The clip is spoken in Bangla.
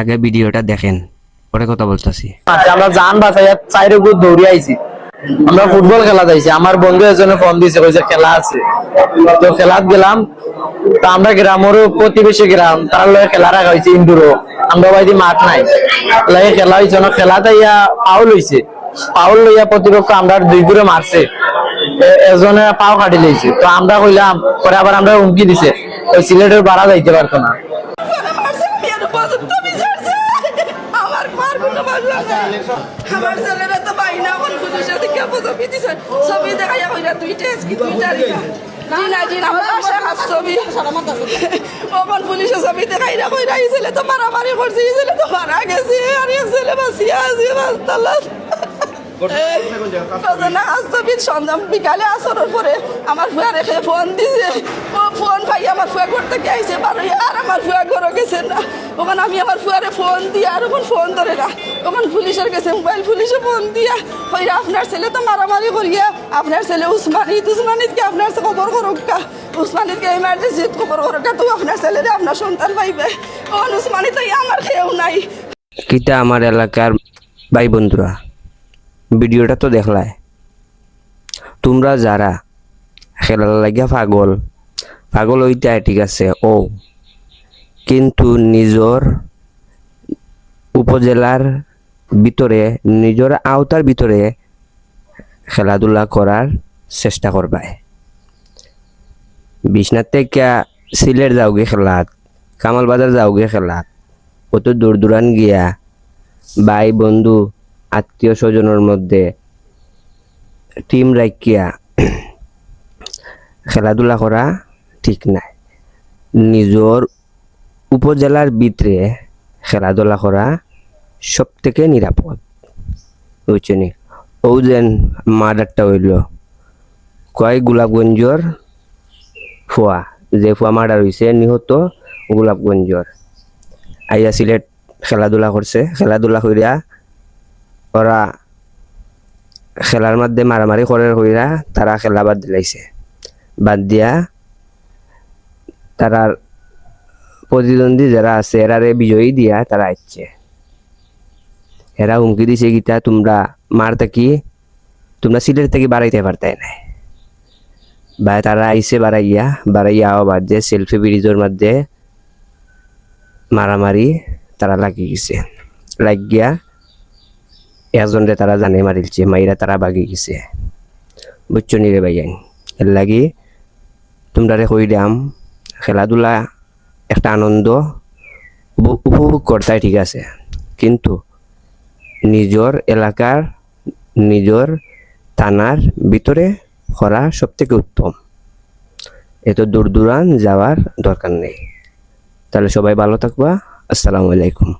আগে ভিডিওটা দেখেন, পরে কথা বলতেছি। আচ্ছা, আমরা জান বাঁচাইয়া চাইরে গুলো দৌড়ে আইছি। আমরা ফুটবল খেলা যাইছি, আমার বন্ধু একজনে ফোন দিছে, কইছে খেলা আছে, তো খেলাত গেলাম। তো আমরা গ্রামেরও প্রতিবেশী গ্রাম, তার লগে খেলা রাখা হয়েছে ইন্দুরও, আমরা বাইদি মাঠ নাই লাগে খেলা হয়েছে না। খেলাতে ইয়া পাউল হয়েছে, পাউল লইয়া প্রতিপক্ষ আমরা দুই ঘুরে মারছে, এজনে পাও কাটি লইছে। তো আমরা কইলাম, পরে আবার আমরা হুমকি দিছে, ওই সিলেটের বাড়া যাইতে পারতো না। আমার ছেলেরা তো পাই না, আমার পুলিশের দিকে ছবি দেখাইয়া কইরা দুইটা আমার বাসায় হাত ছবি ওখান পুলিশের ছবি দেখাইরা কইরা এই ছেলে তো মারামারি করছে, এই ছেলে তো মারা গেছে, আর এই ছেলে বাঁচিয়ে আছে বাসতালাত। বিকালে আসরের পরে আমার ফুয়া রেখে ফোন দিছে, ও ফোন পাই আমার ফুয়া ঘর থেকে আইসে বারো, আর আমার ফুয়া ঘরে গেছে না। ওখানে আমি আমার ফুয়ারে ফোন দিয়া, আর ওখানে ফোন ধরে না, ওখানে পুলিশের গেছে মোবাইল, পুলিশে ফোন দিয়া কইরা আপনার ছেলে তো মারামারি করিয়া আপনার ছেলে উসমানিতকে আপনার খবর করুকা, উসমানিতকে ইমার্জেন্সি খবর করুকা, তো আপনার ছেলেরে আপনার সন্তান পাইবে। ওখানে উসমানিত আমার খেয়েও নাই। কিতা আমার এলাকার ভাই বন্ধুরা, ভিডিওটা তো দেখলাই, তোমরা যারা খেলার লাগিয়া পাগল হইতে ঠিক আছে, ও কিন্তু নিজর উপজেলার ভিতরে, নিজের আওতার ভিতরে খেলাধুলা করার চেষ্টা করবাই। বিছনার থেকে সিলেট যাওগে খেলাত, কামাল বাজার যাওগে খেলাত, কত দূর দূরান গিয়া ভাই বন্ধু আত্মীয় স্বজনের মধ্যে টিম রাখিয়া খেলাধুলা করা ঠিক নাই। নিজের উপজেলার ভিতরে খেলাধুলা করা সব থেকে নিরাপদ, বুঝছেনি? ও যেন মার্ডারটা হইল কয় গোলাপগঞ্জর ফুয়া, যে ফুয়া মার্ডার হয়েছে নিহত গোলাপগঞ্জর, আইয়া সিলেট খেলাধুলা করছে। খেলাধুলা করিয়া ওরা খেলার মধ্যে মারামারি করে হইরা তারা খেলা বাদ দিলাইছে, বাদ দিয়া তারার প্রতিদ্বন্দ্বী যারা আছে এরারে বিজয়ী দিয়া তারা আসছে। এরা হুমকি দিছে গীতা, তোমরা মার থাকি তোমরা সিলেট থেকে বাড়াইতে পারতাই নাই। বা তারা আইসে বাড়াইয়া আবার যে সেলফি ব্রিজের মধ্যে মারামারি তারা লাগি গেছে, লাগিয়া একজনরে তারা জানে মারিলছে, মাইরা তারা বাগি গেছে, বুঝছো নি রে ভাইয়ান? এর লাগি তোমরা কইলাম খেলাধুলা একটা আনন্দ উপভোগ করতে ঠিক আছে, কিন্তু নিজের এলাকার নিজের থানার ভিতরে করা সব থেকে উত্তম। এত দূর দূরান যাওয়ার দরকার নেই। তাহলে সবাই ভালো থাকবা। আসসালামু আলাইকুম।